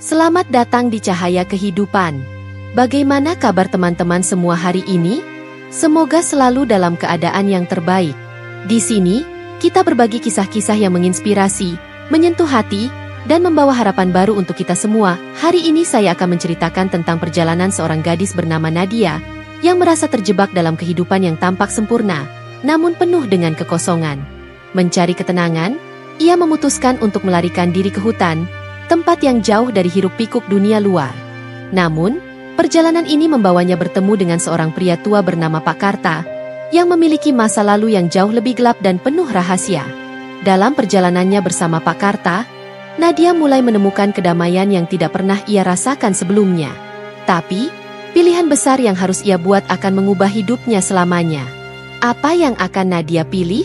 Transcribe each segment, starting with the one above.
Selamat datang di Cahaya Kehidupan. Bagaimana kabar teman-teman semua hari ini? Semoga selalu dalam keadaan yang terbaik. Di sini, kita berbagi kisah-kisah yang menginspirasi, menyentuh hati, dan membawa harapan baru untuk kita semua. Hari ini saya akan menceritakan tentang perjalanan seorang gadis bernama Nadia, yang merasa terjebak dalam kehidupan yang tampak sempurna, namun penuh dengan kekosongan. Mencari ketenangan, ia memutuskan untuk melarikan diri ke hutan, tempat yang jauh dari hiruk-pikuk dunia luar. Namun, perjalanan ini membawanya bertemu dengan seorang pria tua bernama Pak Karta, yang memiliki masa lalu yang jauh lebih gelap dan penuh rahasia. Dalam perjalanannya bersama Pak Karta, Nadia mulai menemukan kedamaian yang tidak pernah ia rasakan sebelumnya. Tapi, pilihan besar yang harus ia buat akan mengubah hidupnya selamanya. Apa yang akan Nadia pilih?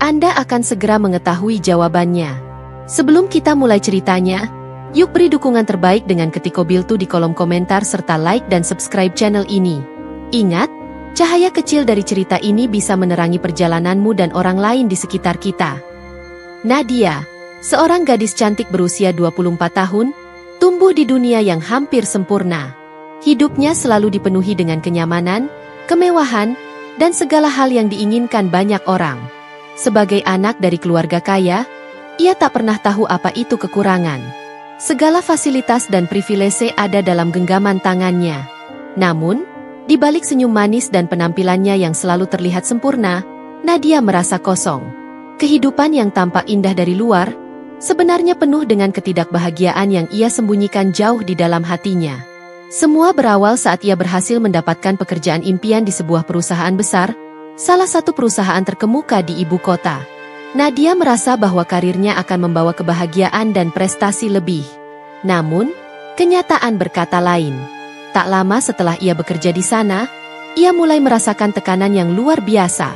Anda akan segera mengetahui jawabannya. Sebelum kita mulai ceritanya, yuk beri dukungan terbaik dengan ketik Kobiltu di kolom komentar serta like dan subscribe channel ini. Ingat, cahaya kecil dari cerita ini bisa menerangi perjalananmu dan orang lain di sekitar kita. Nadia, seorang gadis cantik berusia 24 tahun, tumbuh di dunia yang hampir sempurna. Hidupnya selalu dipenuhi dengan kenyamanan, kemewahan, dan segala hal yang diinginkan banyak orang. Sebagai anak dari keluarga kaya, ia tak pernah tahu apa itu kekurangan. Segala fasilitas dan privilese ada dalam genggaman tangannya. Namun, di balik senyum manis dan penampilannya yang selalu terlihat sempurna, Nadia merasa kosong. Kehidupan yang tampak indah dari luar, sebenarnya penuh dengan ketidakbahagiaan yang ia sembunyikan jauh di dalam hatinya. Semua berawal saat ia berhasil mendapatkan pekerjaan impian di sebuah perusahaan besar, salah satu perusahaan terkemuka di ibu kota. Nadia merasa bahwa karirnya akan membawa kebahagiaan dan prestasi lebih. Namun, kenyataan berkata lain. Tak lama setelah ia bekerja di sana, ia mulai merasakan tekanan yang luar biasa.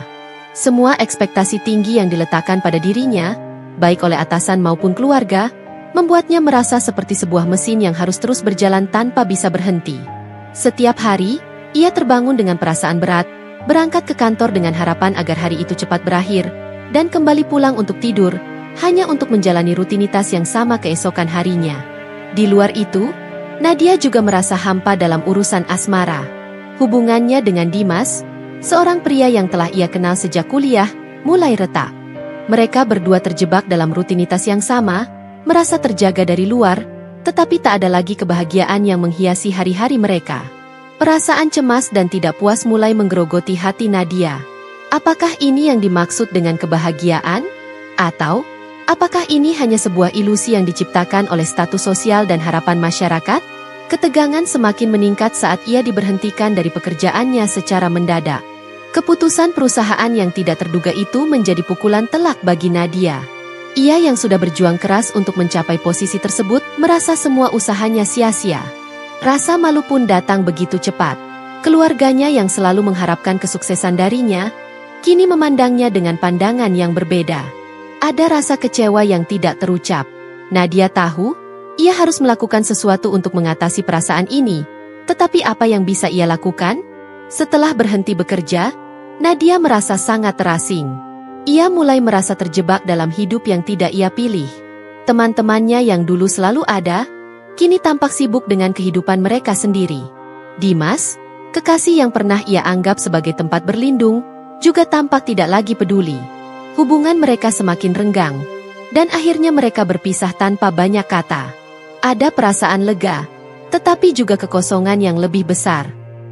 Semua ekspektasi tinggi yang diletakkan pada dirinya, baik oleh atasan maupun keluarga, membuatnya merasa seperti sebuah mesin yang harus terus berjalan tanpa bisa berhenti. Setiap hari, ia terbangun dengan perasaan berat, berangkat ke kantor dengan harapan agar hari itu cepat berakhir, dan kembali pulang untuk tidur, hanya untuk menjalani rutinitas yang sama keesokan harinya. Di luar itu, Nadia juga merasa hampa dalam urusan asmara. Hubungannya dengan Dimas, seorang pria yang telah ia kenal sejak kuliah, mulai retak. Mereka berdua terjebak dalam rutinitas yang sama, merasa terjaga dari luar, tetapi tak ada lagi kebahagiaan yang menghiasi hari-hari mereka. Perasaan cemas dan tidak puas mulai menggerogoti hati Nadia. Apakah ini yang dimaksud dengan kebahagiaan? Atau, apakah ini hanya sebuah ilusi yang diciptakan oleh status sosial dan harapan masyarakat? Ketegangan semakin meningkat saat ia diberhentikan dari pekerjaannya secara mendadak. Keputusan perusahaan yang tidak terduga itu menjadi pukulan telak bagi Nadia. Ia yang sudah berjuang keras untuk mencapai posisi tersebut, merasa semua usahanya sia-sia. Rasa malu pun datang begitu cepat. Keluarganya yang selalu mengharapkan kesuksesan darinya, kini memandangnya dengan pandangan yang berbeda. Ada rasa kecewa yang tidak terucap. Nadia tahu, ia harus melakukan sesuatu untuk mengatasi perasaan ini. Tetapi apa yang bisa ia lakukan? Setelah berhenti bekerja, Nadia merasa sangat terasing. Ia mulai merasa terjebak dalam hidup yang tidak ia pilih. Teman-temannya yang dulu selalu ada, kini tampak sibuk dengan kehidupan mereka sendiri. Dimas, kekasih yang pernah ia anggap sebagai tempat berlindung, juga tampak tidak lagi peduli. Hubungan mereka semakin renggang, dan akhirnya mereka berpisah tanpa banyak kata. Ada perasaan lega, tetapi juga kekosongan yang lebih besar.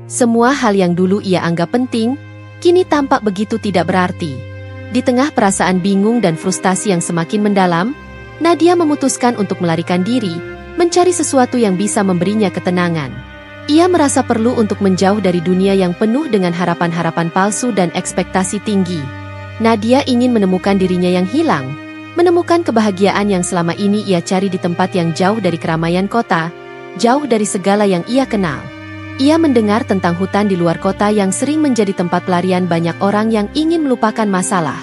Semua hal yang dulu ia anggap penting, kini tampak begitu tidak berarti. Di tengah perasaan bingung dan frustasi yang semakin mendalam, Nadia memutuskan untuk melarikan diri, mencari sesuatu yang bisa memberinya ketenangan. Ia merasa perlu untuk menjauh dari dunia yang penuh dengan harapan-harapan palsu dan ekspektasi tinggi. Nadia ingin menemukan dirinya yang hilang, menemukan kebahagiaan yang selama ini ia cari di tempat yang jauh dari keramaian kota, jauh dari segala yang ia kenal. Ia mendengar tentang hutan di luar kota yang sering menjadi tempat pelarian banyak orang yang ingin melupakan masalah.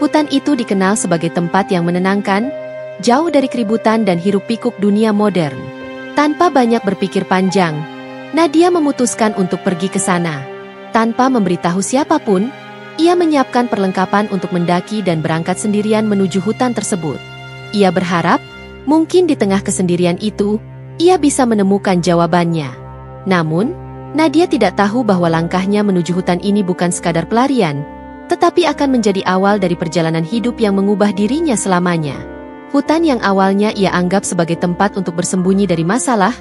Hutan itu dikenal sebagai tempat yang menenangkan, jauh dari keributan dan hiruk-pikuk dunia modern. Tanpa banyak berpikir panjang, Nadia memutuskan untuk pergi ke sana. Tanpa memberitahu siapapun, ia menyiapkan perlengkapan untuk mendaki dan berangkat sendirian menuju hutan tersebut. Ia berharap, mungkin di tengah kesendirian itu, ia bisa menemukan jawabannya. Namun, Nadia tidak tahu bahwa langkahnya menuju hutan ini bukan sekadar pelarian, tetapi akan menjadi awal dari perjalanan hidup yang mengubah dirinya selamanya. Hutan yang awalnya ia anggap sebagai tempat untuk bersembunyi dari masalah,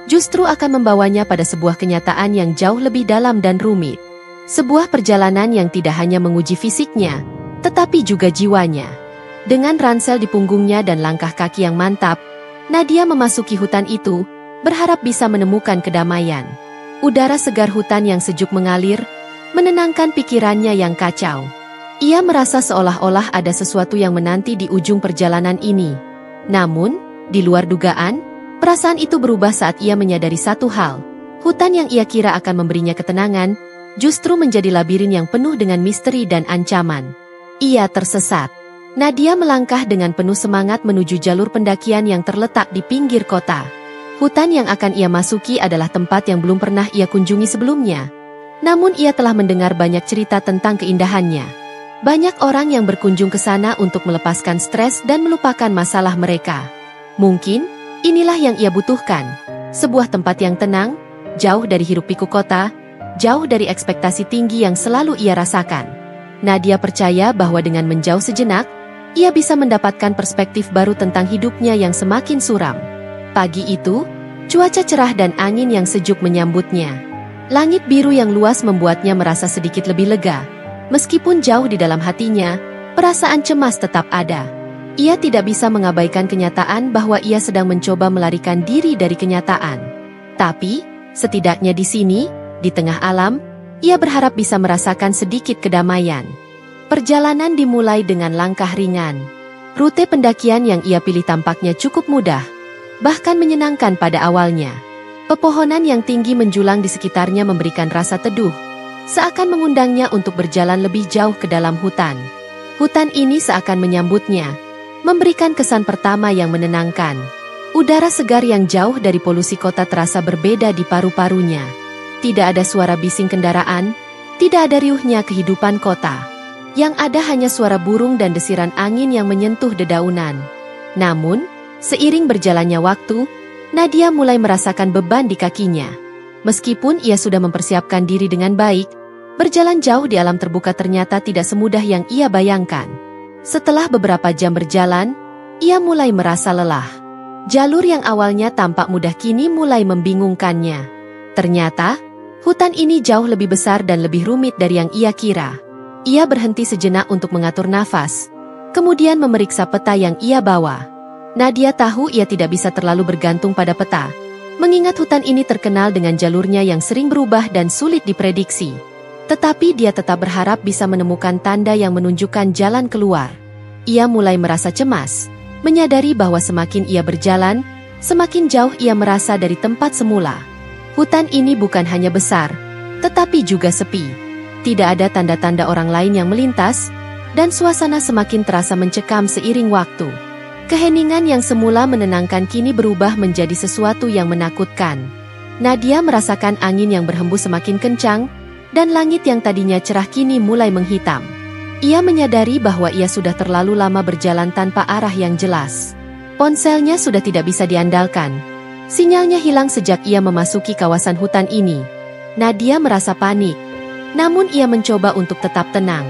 justru akan membawanya pada sebuah kenyataan yang jauh lebih dalam dan rumit. Sebuah perjalanan yang tidak hanya menguji fisiknya, tetapi juga jiwanya. Dengan ransel di punggungnya dan langkah kaki yang mantap, Nadia memasuki hutan itu, berharap bisa menemukan kedamaian. Udara segar hutan yang sejuk mengalir, menenangkan pikirannya yang kacau. Ia merasa seolah-olah ada sesuatu yang menanti di ujung perjalanan ini. Namun, di luar dugaan, perasaan itu berubah saat ia menyadari satu hal. Hutan yang ia kira akan memberinya ketenangan, justru menjadi labirin yang penuh dengan misteri dan ancaman. Ia tersesat. Nadia melangkah dengan penuh semangat menuju jalur pendakian yang terletak di pinggir kota. Hutan yang akan ia masuki adalah tempat yang belum pernah ia kunjungi sebelumnya. Namun ia telah mendengar banyak cerita tentang keindahannya. Banyak orang yang berkunjung ke sana untuk melepaskan stres dan melupakan masalah mereka. Mungkin, inilah yang ia butuhkan. Sebuah tempat yang tenang, jauh dari hiruk-pikuk kota, jauh dari ekspektasi tinggi yang selalu ia rasakan. Nadia percaya bahwa dengan menjauh sejenak, ia bisa mendapatkan perspektif baru tentang hidupnya yang semakin suram. Pagi itu, cuaca cerah dan angin yang sejuk menyambutnya. Langit biru yang luas membuatnya merasa sedikit lebih lega. Meskipun jauh di dalam hatinya, perasaan cemas tetap ada. Ia tidak bisa mengabaikan kenyataan bahwa ia sedang mencoba melarikan diri dari kenyataan. Tapi, setidaknya di sini, di tengah alam, ia berharap bisa merasakan sedikit kedamaian. Perjalanan dimulai dengan langkah ringan. Rute pendakian yang ia pilih tampaknya cukup mudah, bahkan menyenangkan pada awalnya. Pepohonan yang tinggi menjulang di sekitarnya memberikan rasa teduh, seakan mengundangnya untuk berjalan lebih jauh ke dalam hutan. Hutan ini seakan menyambutnya, memberikan kesan pertama yang menenangkan. Udara segar yang jauh dari polusi kota terasa berbeda di paru-parunya. Tidak ada suara bising kendaraan, tidak ada riuhnya kehidupan kota. Yang ada hanya suara burung dan desiran angin yang menyentuh dedaunan. Namun, seiring berjalannya waktu, Nadia mulai merasakan beban di kakinya. Meskipun ia sudah mempersiapkan diri dengan baik, berjalan jauh di alam terbuka ternyata tidak semudah yang ia bayangkan. Setelah beberapa jam berjalan, ia mulai merasa lelah. Jalur yang awalnya tampak mudah kini mulai membingungkannya. Ternyata, hutan ini jauh lebih besar dan lebih rumit dari yang ia kira. Ia berhenti sejenak untuk mengatur nafas, kemudian memeriksa peta yang ia bawa. Nadia tahu ia tidak bisa terlalu bergantung pada peta, mengingat hutan ini terkenal dengan jalurnya yang sering berubah dan sulit diprediksi. Tetapi dia tetap berharap bisa menemukan tanda yang menunjukkan jalan keluar. Ia mulai merasa cemas, menyadari bahwa semakin ia berjalan, semakin jauh ia merasa dari tempat semula. Hutan ini bukan hanya besar, tetapi juga sepi. Tidak ada tanda-tanda orang lain yang melintas, dan suasana semakin terasa mencekam seiring waktu. Keheningan yang semula menenangkan kini berubah menjadi sesuatu yang menakutkan. Nadia merasakan angin yang berhembus semakin kencang, dan langit yang tadinya cerah kini mulai menghitam. Ia menyadari bahwa ia sudah terlalu lama berjalan tanpa arah yang jelas. Ponselnya sudah tidak bisa diandalkan. Sinyalnya hilang sejak ia memasuki kawasan hutan ini. Nadia merasa panik, namun ia mencoba untuk tetap tenang.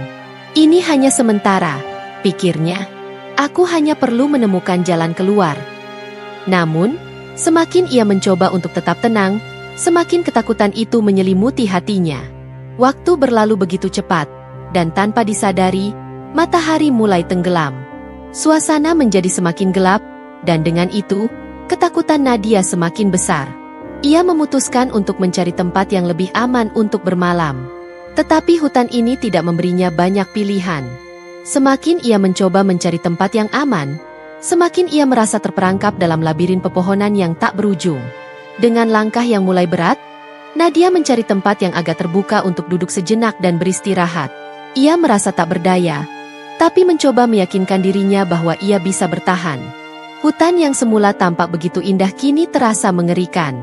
Ini hanya sementara, pikirnya. Aku hanya perlu menemukan jalan keluar. Namun, semakin ia mencoba untuk tetap tenang, semakin ketakutan itu menyelimuti hatinya. Waktu berlalu begitu cepat, dan tanpa disadari, matahari mulai tenggelam. Suasana menjadi semakin gelap, dan dengan itu, ketakutan Nadia semakin besar. Ia memutuskan untuk mencari tempat yang lebih aman untuk bermalam. Tetapi hutan ini tidak memberinya banyak pilihan. Semakin ia mencoba mencari tempat yang aman, semakin ia merasa terperangkap dalam labirin pepohonan yang tak berujung. Dengan langkah yang mulai berat, Nadia mencari tempat yang agak terbuka untuk duduk sejenak dan beristirahat. Ia merasa tak berdaya, tapi mencoba meyakinkan dirinya bahwa ia bisa bertahan. Hutan yang semula tampak begitu indah kini terasa mengerikan.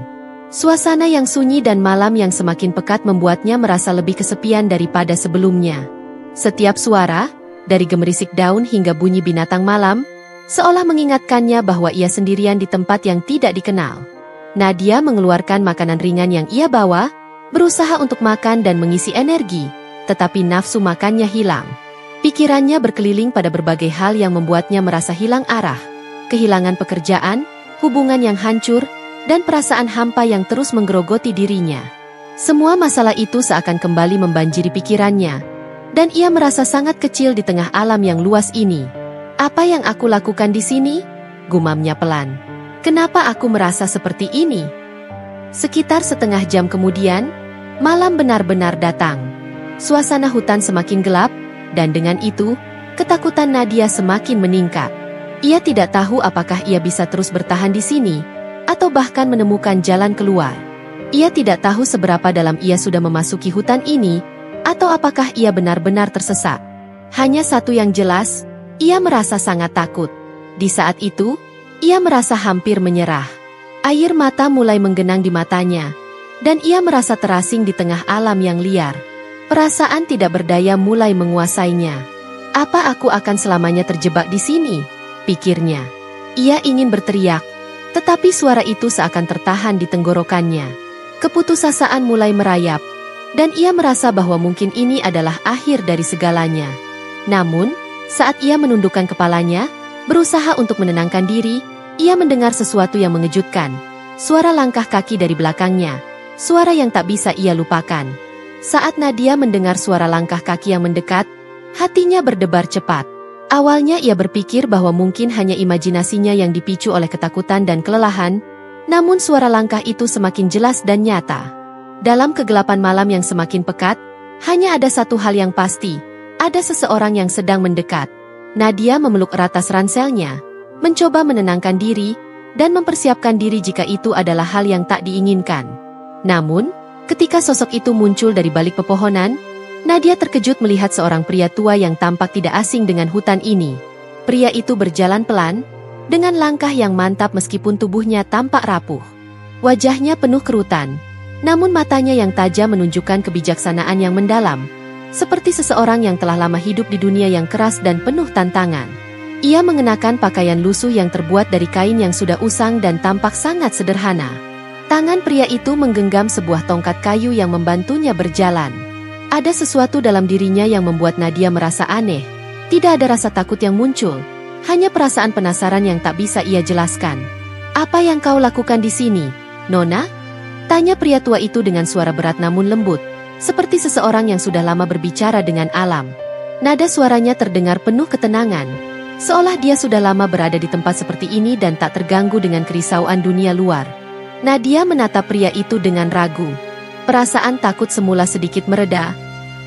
Suasana yang sunyi dan malam yang semakin pekat membuatnya merasa lebih kesepian daripada sebelumnya. Setiap suara, dari gemerisik daun hingga bunyi binatang malam, seolah mengingatkannya bahwa ia sendirian di tempat yang tidak dikenal. Nadia mengeluarkan makanan ringan yang ia bawa, berusaha untuk makan dan mengisi energi, tetapi nafsu makannya hilang. Pikirannya berkeliling pada berbagai hal yang membuatnya merasa hilang arah. Kehilangan pekerjaan, hubungan yang hancur, dan perasaan hampa yang terus menggerogoti dirinya. Semua masalah itu seakan kembali membanjiri pikirannya, dan ia merasa sangat kecil di tengah alam yang luas ini. "Apa yang aku lakukan di sini?" gumamnya pelan. "Kenapa aku merasa seperti ini?" Sekitar setengah jam kemudian, malam benar-benar datang. Suasana hutan semakin gelap, dan dengan itu, ketakutan Nadia semakin meningkat. Ia tidak tahu apakah ia bisa terus bertahan di sini, atau bahkan menemukan jalan keluar. Ia tidak tahu seberapa dalam ia sudah memasuki hutan ini, atau apakah ia benar-benar tersesat. Hanya satu yang jelas, ia merasa sangat takut. Di saat itu, ia merasa hampir menyerah. Air mata mulai menggenang di matanya, dan ia merasa terasing di tengah alam yang liar. Perasaan tidak berdaya mulai menguasainya. "Apa aku akan selamanya terjebak di sini?" pikirnya. Ia ingin berteriak, tetapi suara itu seakan tertahan di tenggorokannya. Keputusasaan mulai merayap, dan ia merasa bahwa mungkin ini adalah akhir dari segalanya. Namun, saat ia menundukkan kepalanya, berusaha untuk menenangkan diri, ia mendengar sesuatu yang mengejutkan. Suara langkah kaki dari belakangnya, suara yang tak bisa ia lupakan. Saat Nadia mendengar suara langkah kaki yang mendekat, hatinya berdebar cepat. Awalnya ia berpikir bahwa mungkin hanya imajinasinya yang dipicu oleh ketakutan dan kelelahan, namun suara langkah itu semakin jelas dan nyata. Dalam kegelapan malam yang semakin pekat, hanya ada satu hal yang pasti, ada seseorang yang sedang mendekat. Nadia memeluk erat tas ranselnya, mencoba menenangkan diri, dan mempersiapkan diri jika itu adalah hal yang tak diinginkan. Namun, ketika sosok itu muncul dari balik pepohonan, Nadia terkejut melihat seorang pria tua yang tampak tidak asing dengan hutan ini. Pria itu berjalan pelan, dengan langkah yang mantap meskipun tubuhnya tampak rapuh. Wajahnya penuh kerutan, namun matanya yang tajam menunjukkan kebijaksanaan yang mendalam, seperti seseorang yang telah lama hidup di dunia yang keras dan penuh tantangan. Ia mengenakan pakaian lusuh yang terbuat dari kain yang sudah usang dan tampak sangat sederhana. Tangan pria itu menggenggam sebuah tongkat kayu yang membantunya berjalan. Ada sesuatu dalam dirinya yang membuat Nadia merasa aneh. Tidak ada rasa takut yang muncul, hanya perasaan penasaran yang tak bisa ia jelaskan. "Apa yang kau lakukan di sini, Nona?" tanya pria tua itu dengan suara berat namun lembut, seperti seseorang yang sudah lama berbicara dengan alam. Nada suaranya terdengar penuh ketenangan, seolah dia sudah lama berada di tempat seperti ini dan tak terganggu dengan kerisauan dunia luar. Nadia menatap pria itu dengan ragu. Perasaan takut semula sedikit mereda,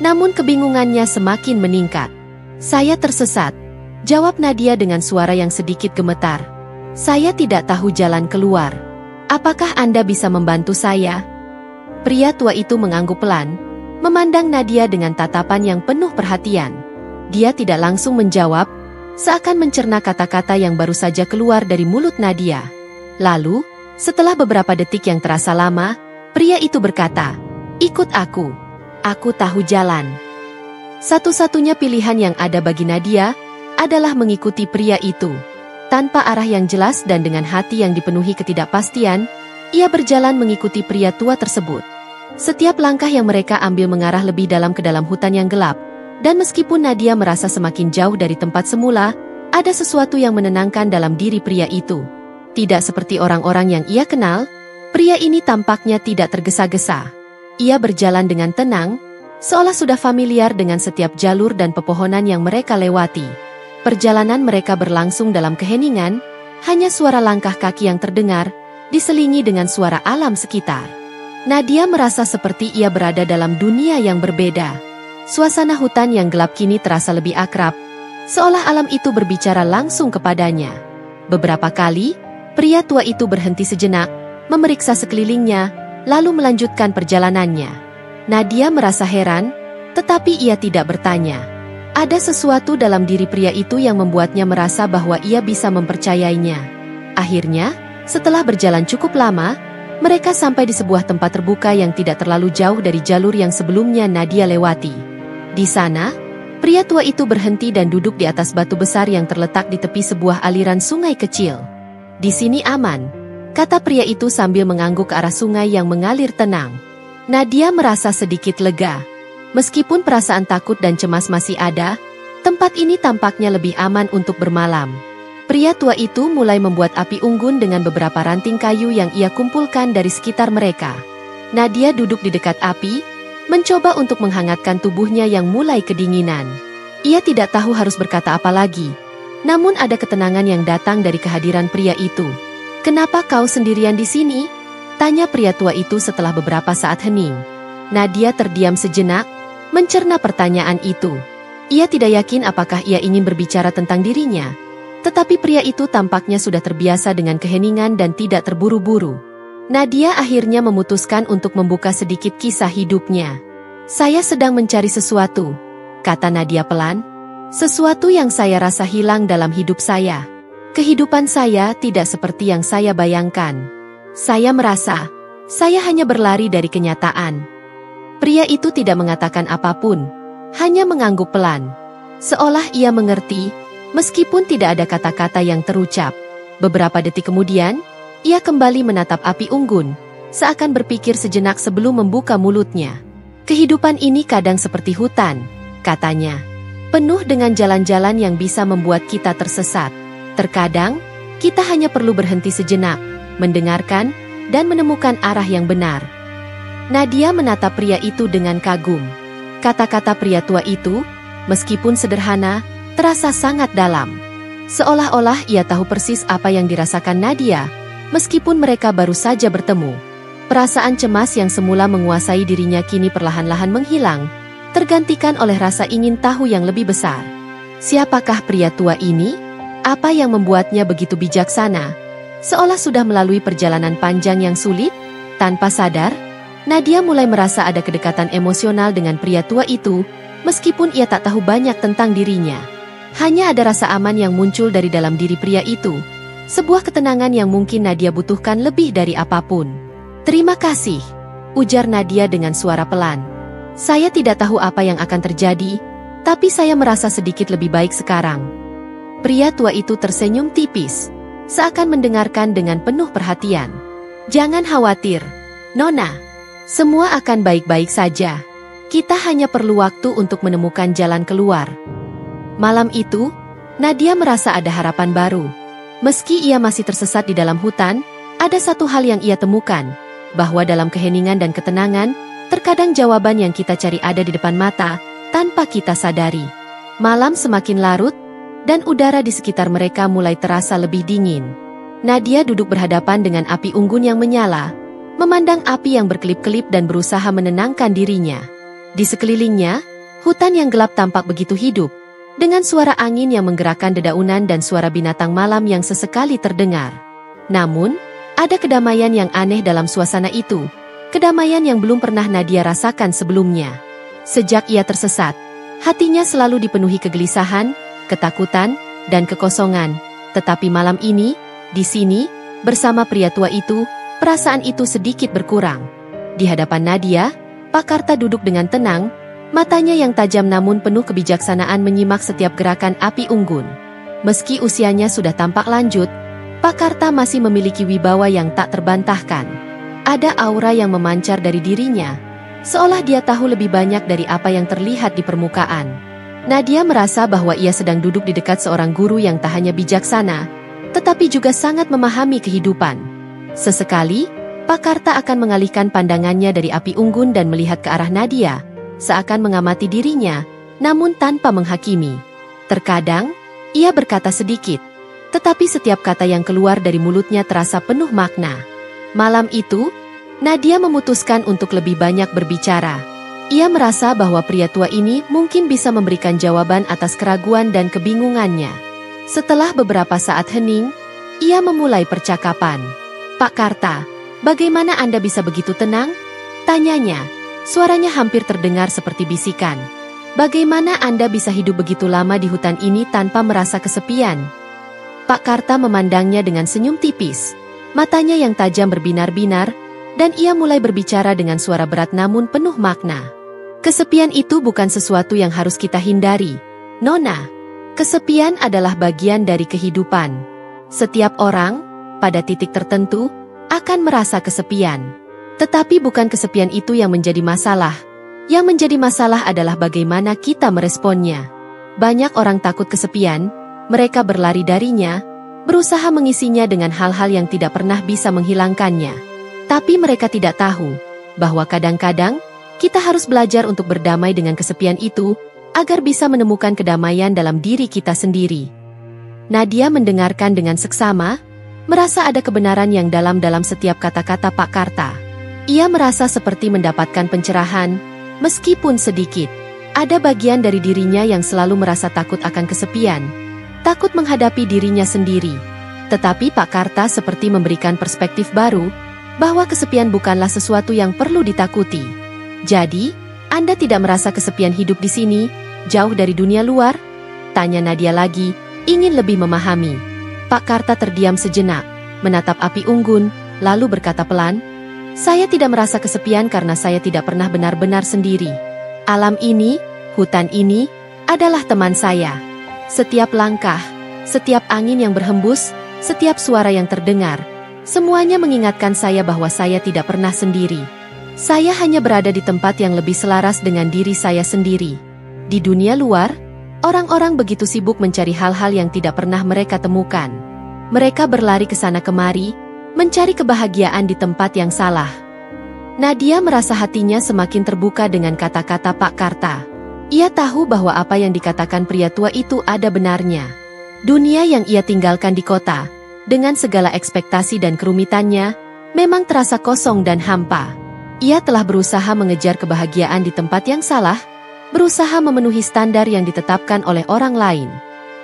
namun kebingungannya semakin meningkat. "Saya tersesat," jawab Nadia dengan suara yang sedikit gemetar. "Saya tidak tahu jalan keluar. Apakah Anda bisa membantu saya?" Pria tua itu mengangguk pelan, memandang Nadia dengan tatapan yang penuh perhatian. Dia tidak langsung menjawab, seakan mencerna kata-kata yang baru saja keluar dari mulut Nadia. Lalu, setelah beberapa detik yang terasa lama, pria itu berkata, "Ikut aku. Aku tahu jalan." Satu-satunya pilihan yang ada bagi Nadia adalah mengikuti pria itu. Tanpa arah yang jelas dan dengan hati yang dipenuhi ketidakpastian, ia berjalan mengikuti pria tua tersebut. Setiap langkah yang mereka ambil mengarah lebih dalam ke dalam hutan yang gelap, dan meskipun Nadia merasa semakin jauh dari tempat semula, ada sesuatu yang menenangkan dalam diri pria itu. Tidak seperti orang-orang yang ia kenal, pria ini tampaknya tidak tergesa-gesa. Ia berjalan dengan tenang, seolah sudah familiar dengan setiap jalur dan pepohonan yang mereka lewati. Perjalanan mereka berlangsung dalam keheningan, hanya suara langkah kaki yang terdengar, diselingi dengan suara alam sekitar. Nadia merasa seperti ia berada dalam dunia yang berbeda. Suasana hutan yang gelap kini terasa lebih akrab, seolah alam itu berbicara langsung kepadanya. Beberapa kali, pria tua itu berhenti sejenak, memeriksa sekelilingnya, lalu melanjutkan perjalanannya. Nadia merasa heran, tetapi ia tidak bertanya. Ada sesuatu dalam diri pria itu yang membuatnya merasa bahwa ia bisa mempercayainya. Akhirnya, setelah berjalan cukup lama, mereka sampai di sebuah tempat terbuka yang tidak terlalu jauh dari jalur yang sebelumnya Nadia lewati. Di sana, pria tua itu berhenti dan duduk di atas batu besar yang terletak di tepi sebuah aliran sungai kecil. "Di sini aman," kata pria itu sambil mengangguk ke arah sungai yang mengalir tenang. Nadia merasa sedikit lega. Meskipun perasaan takut dan cemas masih ada, tempat ini tampaknya lebih aman untuk bermalam. Pria tua itu mulai membuat api unggun dengan beberapa ranting kayu yang ia kumpulkan dari sekitar mereka. Nadia duduk di dekat api, mencoba untuk menghangatkan tubuhnya yang mulai kedinginan. Ia tidak tahu harus berkata apa lagi. Namun ada ketenangan yang datang dari kehadiran pria itu. "Kenapa kau sendirian di sini?" tanya pria tua itu setelah beberapa saat hening. Nadia terdiam sejenak, mencerna pertanyaan itu. Ia tidak yakin apakah ia ingin berbicara tentang dirinya. Tetapi pria itu tampaknya sudah terbiasa dengan keheningan dan tidak terburu-buru. Nadia akhirnya memutuskan untuk membuka sedikit kisah hidupnya. "Saya sedang mencari sesuatu," kata Nadia pelan. "Sesuatu yang saya rasa hilang dalam hidup saya. Kehidupan saya tidak seperti yang saya bayangkan. Saya merasa saya hanya berlari dari kenyataan." Pria itu tidak mengatakan apapun, hanya mengangguk pelan. Seolah ia mengerti, meskipun tidak ada kata-kata yang terucap. Beberapa detik kemudian, ia kembali menatap api unggun, seakan berpikir sejenak sebelum membuka mulutnya. "Kehidupan ini kadang seperti hutan," katanya. "Penuh dengan jalan-jalan yang bisa membuat kita tersesat. Terkadang, kita hanya perlu berhenti sejenak, mendengarkan, dan menemukan arah yang benar." Nadia menatap pria itu dengan kagum. Kata-kata pria tua itu, meskipun sederhana, terasa sangat dalam. Seolah-olah ia tahu persis apa yang dirasakan Nadia, meskipun mereka baru saja bertemu. Perasaan cemas yang semula menguasai dirinya kini perlahan-lahan menghilang, tergantikan oleh rasa ingin tahu yang lebih besar. Siapakah pria tua ini? Apa yang membuatnya begitu bijaksana? Seolah sudah melalui perjalanan panjang yang sulit, tanpa sadar, Nadia mulai merasa ada kedekatan emosional dengan pria tua itu, meskipun ia tak tahu banyak tentang dirinya. Hanya ada rasa aman yang muncul dari dalam diri pria itu, sebuah ketenangan yang mungkin Nadia butuhkan lebih dari apapun. "Terima kasih," ujar Nadia dengan suara pelan. "Saya tidak tahu apa yang akan terjadi, tapi saya merasa sedikit lebih baik sekarang." Pria tua itu tersenyum tipis, seakan mendengarkan dengan penuh perhatian. "Jangan khawatir, Nona. Semua akan baik-baik saja. Kita hanya perlu waktu untuk menemukan jalan keluar." Malam itu, Nadia merasa ada harapan baru. Meski ia masih tersesat di dalam hutan, ada satu hal yang ia temukan, bahwa dalam keheningan dan ketenangan, terkadang jawaban yang kita cari ada di depan mata, tanpa kita sadari. Malam semakin larut, dan udara di sekitar mereka mulai terasa lebih dingin. Nadia duduk berhadapan dengan api unggun yang menyala, memandang api yang berkelip-kelip dan berusaha menenangkan dirinya. Di sekelilingnya, hutan yang gelap tampak begitu hidup, dengan suara angin yang menggerakkan dedaunan dan suara binatang malam yang sesekali terdengar. Namun, ada kedamaian yang aneh dalam suasana itu, kedamaian yang belum pernah Nadia rasakan sebelumnya. Sejak ia tersesat, hatinya selalu dipenuhi kegelisahan, ketakutan, dan kekosongan. Tetapi malam ini, di sini, bersama pria tua itu, perasaan itu sedikit berkurang. Di hadapan Nadia, Pak Karta duduk dengan tenang, matanya yang tajam namun penuh kebijaksanaan menyimak setiap gerakan api unggun. Meski usianya sudah tampak lanjut, Pak Karta masih memiliki wibawa yang tak terbantahkan. Ada aura yang memancar dari dirinya, seolah dia tahu lebih banyak dari apa yang terlihat di permukaan. Nadia merasa bahwa ia sedang duduk di dekat seorang guru yang tak hanya bijaksana, tetapi juga sangat memahami kehidupan. Sesekali, Pak Karta akan mengalihkan pandangannya dari api unggun dan melihat ke arah Nadia, seakan mengamati dirinya, namun tanpa menghakimi. Terkadang, ia berkata sedikit, tetapi setiap kata yang keluar dari mulutnya terasa penuh makna. Malam itu, Nadia memutuskan untuk lebih banyak berbicara. Ia merasa bahwa pria tua ini mungkin bisa memberikan jawaban atas keraguan dan kebingungannya. Setelah beberapa saat hening, ia memulai percakapan. "Pak Karta, bagaimana Anda bisa begitu tenang?" tanyanya. Suaranya hampir terdengar seperti bisikan. "Bagaimana Anda bisa hidup begitu lama di hutan ini tanpa merasa kesepian?" Pak Karta memandangnya dengan senyum tipis. Matanya yang tajam berbinar-binar, dan ia mulai berbicara dengan suara berat namun penuh makna. "Kesepian itu bukan sesuatu yang harus kita hindari, Nona. Kesepian adalah bagian dari kehidupan. Setiap orang, pada titik tertentu, akan merasa kesepian. Tetapi bukan kesepian itu yang menjadi masalah. Yang menjadi masalah adalah bagaimana kita meresponnya. Banyak orang takut kesepian, mereka berlari darinya, berusaha mengisinya dengan hal-hal yang tidak pernah bisa menghilangkannya. Tapi mereka tidak tahu bahwa kadang-kadang kita harus belajar untuk berdamai dengan kesepian itu, agar bisa menemukan kedamaian dalam diri kita sendiri. Nadia mendengarkan dengan seksama, merasa ada kebenaran yang dalam setiap kata-kata Pak Karta. Ia merasa seperti mendapatkan pencerahan, meskipun sedikit. Ada bagian dari dirinya yang selalu merasa takut akan kesepian, takut menghadapi dirinya sendiri. Tetapi Pak Karta seperti memberikan perspektif baru, bahwa kesepian bukanlah sesuatu yang perlu ditakuti. Jadi, Anda tidak merasa kesepian hidup di sini, jauh dari dunia luar? Tanya Nadia lagi, ingin lebih memahami. Pak Karta terdiam sejenak, menatap api unggun, lalu berkata pelan, "Saya tidak merasa kesepian karena saya tidak pernah benar-benar sendiri. Alam ini, hutan ini, adalah teman saya. Setiap langkah, setiap angin yang berhembus, setiap suara yang terdengar, semuanya mengingatkan saya bahwa saya tidak pernah sendiri. Saya hanya berada di tempat yang lebih selaras dengan diri saya sendiri. Di dunia luar, orang-orang begitu sibuk mencari hal-hal yang tidak pernah mereka temukan. Mereka berlari ke sana kemari, mencari kebahagiaan di tempat yang salah." Nadia merasa hatinya semakin terbuka dengan kata-kata Pak Karta. Ia tahu bahwa apa yang dikatakan pria tua itu ada benarnya. Dunia yang ia tinggalkan di kota, dengan segala ekspektasi dan kerumitannya, memang terasa kosong dan hampa. Ia telah berusaha mengejar kebahagiaan di tempat yang salah, berusaha memenuhi standar yang ditetapkan oleh orang lain.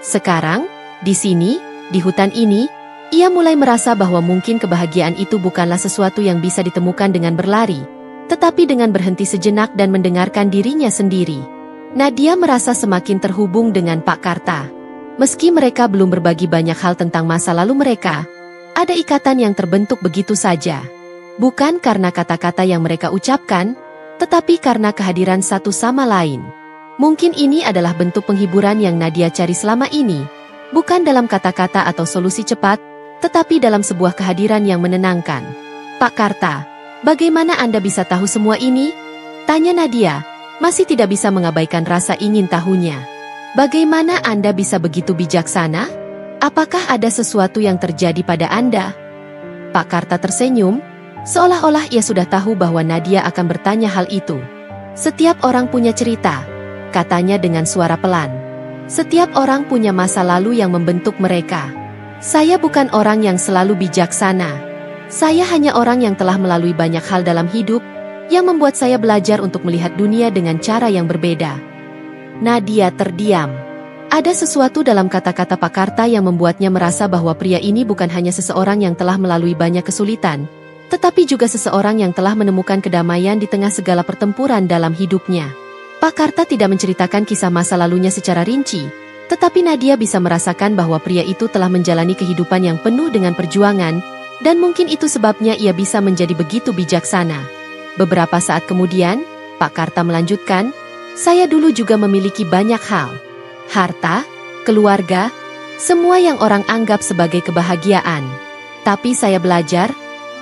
Sekarang, di sini, di hutan ini, ia mulai merasa bahwa mungkin kebahagiaan itu bukanlah sesuatu yang bisa ditemukan dengan berlari, tetapi dengan berhenti sejenak dan mendengarkan dirinya sendiri. Nadia merasa semakin terhubung dengan Pak Karta. Meski mereka belum berbagi banyak hal tentang masa lalu mereka, ada ikatan yang terbentuk begitu saja. Bukan karena kata-kata yang mereka ucapkan, tetapi karena kehadiran satu sama lain. Mungkin ini adalah bentuk penghiburan yang Nadia cari selama ini, bukan dalam kata-kata atau solusi cepat, tetapi dalam sebuah kehadiran yang menenangkan. "Pak Karta, bagaimana Anda bisa tahu semua ini?" tanya Nadia, masih tidak bisa mengabaikan rasa ingin tahunya. "Bagaimana Anda bisa begitu bijaksana? Apakah ada sesuatu yang terjadi pada Anda?" Pak Karta tersenyum, seolah-olah ia sudah tahu bahwa Nadia akan bertanya hal itu. "Setiap orang punya cerita," katanya dengan suara pelan. "Setiap orang punya masa lalu yang membentuk mereka. Saya bukan orang yang selalu bijaksana. Saya hanya orang yang telah melalui banyak hal dalam hidup, yang membuat saya belajar untuk melihat dunia dengan cara yang berbeda." Nadia terdiam. Ada sesuatu dalam kata-kata Pak Karta yang membuatnya merasa bahwa pria ini bukan hanya seseorang yang telah melalui banyak kesulitan, tetapi juga seseorang yang telah menemukan kedamaian di tengah segala pertempuran dalam hidupnya. Pak Karta tidak menceritakan kisah masa lalunya secara rinci, tetapi Nadia bisa merasakan bahwa pria itu telah menjalani kehidupan yang penuh dengan perjuangan, dan mungkin itu sebabnya ia bisa menjadi begitu bijaksana. Beberapa saat kemudian, Pak Karta melanjutkan, "Saya dulu juga memiliki banyak hal. Harta, keluarga, semua yang orang anggap sebagai kebahagiaan. Tapi saya belajar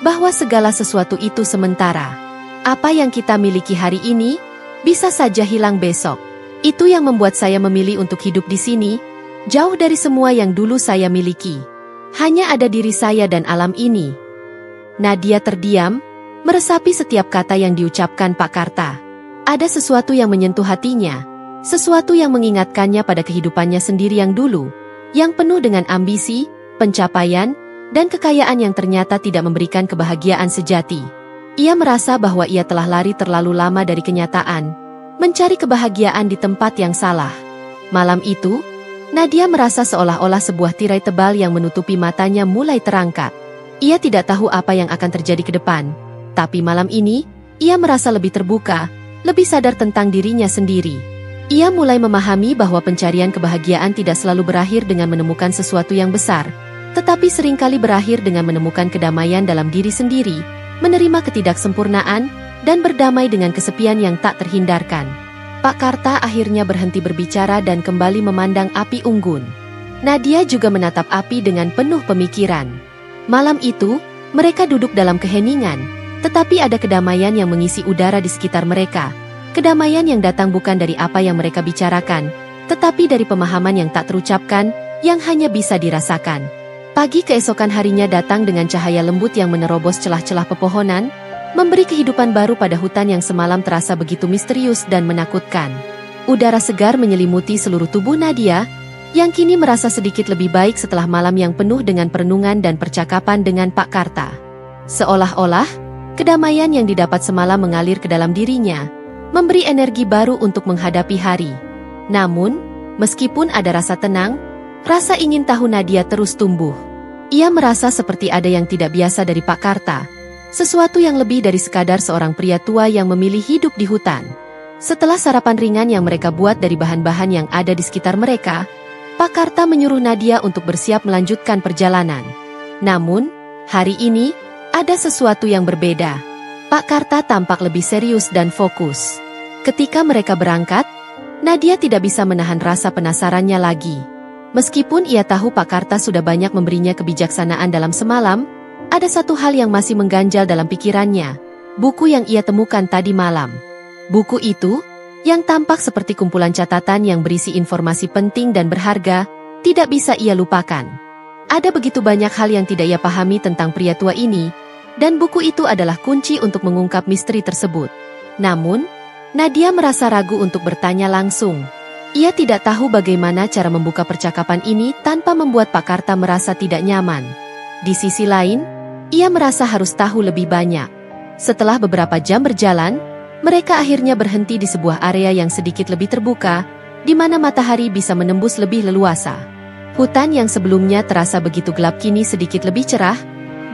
bahwa segala sesuatu itu sementara. Apa yang kita miliki hari ini, bisa saja hilang besok. Itu yang membuat saya memilih untuk hidup di sini, jauh dari semua yang dulu saya miliki. Hanya ada diri saya dan alam ini." Nadia terdiam, meresapi setiap kata yang diucapkan Pak Karta. Ada sesuatu yang menyentuh hatinya, sesuatu yang mengingatkannya pada kehidupannya sendiri yang dulu, yang penuh dengan ambisi, pencapaian, dan kekayaan yang ternyata tidak memberikan kebahagiaan sejati. Ia merasa bahwa ia telah lari terlalu lama dari kenyataan, mencari kebahagiaan di tempat yang salah. Malam itu, Nadia merasa seolah-olah sebuah tirai tebal yang menutupi matanya mulai terangkat. Ia tidak tahu apa yang akan terjadi ke depan, tapi malam ini, ia merasa lebih terbuka, lebih sadar tentang dirinya sendiri. Ia mulai memahami bahwa pencarian kebahagiaan tidak selalu berakhir dengan menemukan sesuatu yang besar, tetapi seringkali berakhir dengan menemukan kedamaian dalam diri sendiri, menerima ketidaksempurnaan, dan berdamai dengan kesepian yang tak terhindarkan. Pak Karta akhirnya berhenti berbicara dan kembali memandang api unggun. Nadia juga menatap api dengan penuh pemikiran. Malam itu, Mereka duduk dalam keheningan, tetapi ada kedamaian yang mengisi udara di sekitar mereka. Kedamaian yang datang bukan dari apa yang mereka bicarakan, tetapi dari pemahaman yang tak terucapkan, yang hanya bisa dirasakan. Pagi keesokan harinya datang dengan cahaya lembut yang menerobos celah-celah pepohonan, memberi kehidupan baru pada hutan yang semalam terasa begitu misterius dan menakutkan. Udara segar menyelimuti seluruh tubuh Nadia, yang kini merasa sedikit lebih baik setelah malam yang penuh dengan perenungan dan percakapan dengan Pak Karta. Seolah-olah, kedamaian yang didapat semalam mengalir ke dalam dirinya, memberi energi baru untuk menghadapi hari. Namun, meskipun ada rasa tenang, rasa ingin tahu Nadia terus tumbuh. Ia merasa seperti ada yang tidak biasa dari Pak Karta, sesuatu yang lebih dari sekadar seorang pria tua yang memilih hidup di hutan. Setelah sarapan ringan yang mereka buat dari bahan-bahan yang ada di sekitar mereka, Pak Karta menyuruh Nadia untuk bersiap melanjutkan perjalanan. Namun, hari ini, ada sesuatu yang berbeda. Pak Karta tampak lebih serius dan fokus. Ketika mereka berangkat, Nadia tidak bisa menahan rasa penasarannya lagi. Meskipun ia tahu Pak Karta sudah banyak memberinya kebijaksanaan dalam semalam, ada satu hal yang masih mengganjal dalam pikirannya, buku yang ia temukan tadi malam. Buku itu, yang tampak seperti kumpulan catatan yang berisi informasi penting dan berharga, tidak bisa ia lupakan. Ada begitu banyak hal yang tidak ia pahami tentang pria tua ini, dan buku itu adalah kunci untuk mengungkap misteri tersebut. Namun, Nadia merasa ragu untuk bertanya langsung. Ia tidak tahu bagaimana cara membuka percakapan ini tanpa membuat Pak Karta merasa tidak nyaman. Di sisi lain, ia merasa harus tahu lebih banyak. Setelah beberapa jam berjalan, mereka akhirnya berhenti di sebuah area yang sedikit lebih terbuka, di mana matahari bisa menembus lebih leluasa. Hutan yang sebelumnya terasa begitu gelap kini sedikit lebih cerah,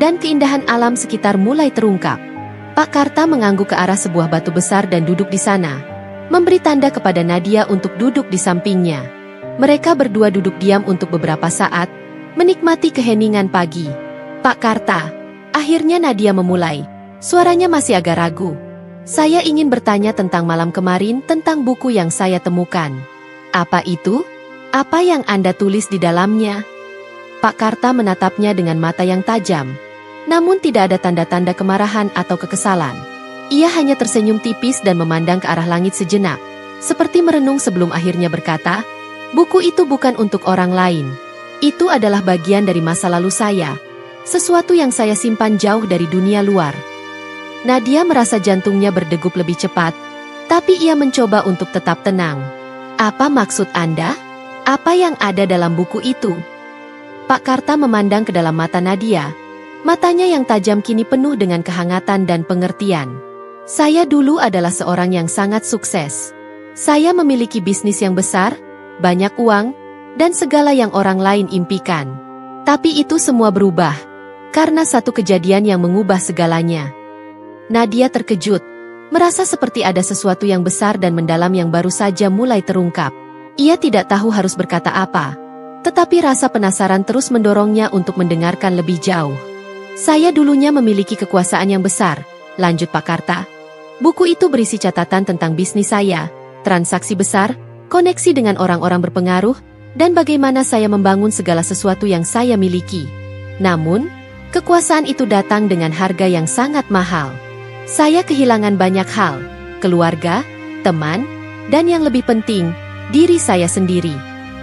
dan keindahan alam sekitar mulai terungkap. Pak Karta mengangguk ke arah sebuah batu besar dan duduk di sana, memberi tanda kepada Nadia untuk duduk di sampingnya. Mereka berdua duduk diam untuk beberapa saat, menikmati keheningan pagi. Pak Karta, akhirnya Nadia memulai. Suaranya masih agak ragu. Saya ingin bertanya tentang malam kemarin tentang buku yang saya temukan. Apa itu? Apa yang Anda tulis di dalamnya? Pak Karta menatapnya dengan mata yang tajam. Namun tidak ada tanda-tanda kemarahan atau kekesalan. Ia hanya tersenyum tipis dan memandang ke arah langit sejenak, seperti merenung sebelum akhirnya berkata, buku itu bukan untuk orang lain. Itu adalah bagian dari masa lalu saya, sesuatu yang saya simpan jauh dari dunia luar. Nadia merasa jantungnya berdegup lebih cepat, tapi ia mencoba untuk tetap tenang. Apa maksud Anda? Apa yang ada dalam buku itu? Pak Karta memandang ke dalam mata Nadia. Matanya yang tajam kini penuh dengan kehangatan dan pengertian. Saya dulu adalah seorang yang sangat sukses. Saya memiliki bisnis yang besar, banyak uang, dan segala yang orang lain impikan. Tapi itu semua berubah, karena satu kejadian yang mengubah segalanya. Nadia terkejut, merasa seperti ada sesuatu yang besar dan mendalam yang baru saja mulai terungkap. Ia tidak tahu harus berkata apa, tetapi rasa penasaran terus mendorongnya untuk mendengarkan lebih jauh. Saya dulunya memiliki kekuasaan yang besar, lanjut Pak Karta. Buku itu berisi catatan tentang bisnis saya, transaksi besar, koneksi dengan orang-orang berpengaruh, dan bagaimana saya membangun segala sesuatu yang saya miliki. Namun, kekuasaan itu datang dengan harga yang sangat mahal. Saya kehilangan banyak hal, keluarga, teman, dan yang lebih penting, diri saya sendiri.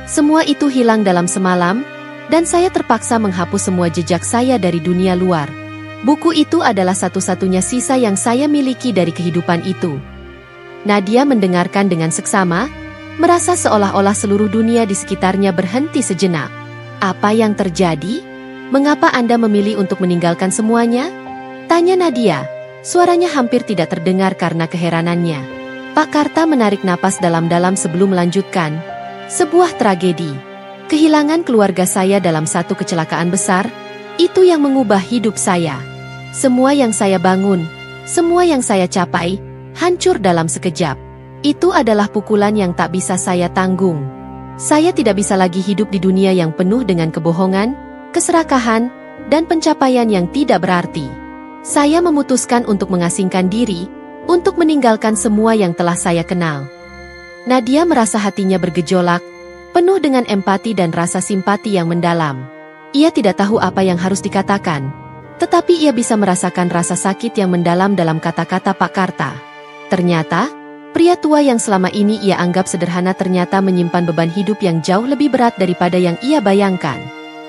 Semua itu hilang dalam semalam, dan saya terpaksa menghapus semua jejak saya dari dunia luar. Buku itu adalah satu-satunya sisa yang saya miliki dari kehidupan itu. Nadia mendengarkan dengan seksama, merasa seolah-olah seluruh dunia di sekitarnya berhenti sejenak. Apa yang terjadi? Mengapa Anda memilih untuk meninggalkan semuanya? Tanya Nadia. Suaranya hampir tidak terdengar karena keheranannya. Pak Karta menarik napas dalam-dalam sebelum melanjutkan. Sebuah tragedi. Kehilangan keluarga saya dalam satu kecelakaan besar, itu yang mengubah hidup saya. Semua yang saya bangun, semua yang saya capai, hancur dalam sekejap. Itu adalah pukulan yang tak bisa saya tanggung. Saya tidak bisa lagi hidup di dunia yang penuh dengan kebohongan, keserakahan, dan pencapaian yang tidak berarti. Saya memutuskan untuk mengasingkan diri, untuk meninggalkan semua yang telah saya kenal. Nadia merasa hatinya bergejolak, penuh dengan empati dan rasa simpati yang mendalam. Ia tidak tahu apa yang harus dikatakan. Tetapi ia bisa merasakan rasa sakit yang mendalam dalam kata-kata Pak Karta. Ternyata, pria tua yang selama ini ia anggap sederhana ternyata menyimpan beban hidup yang jauh lebih berat daripada yang ia bayangkan.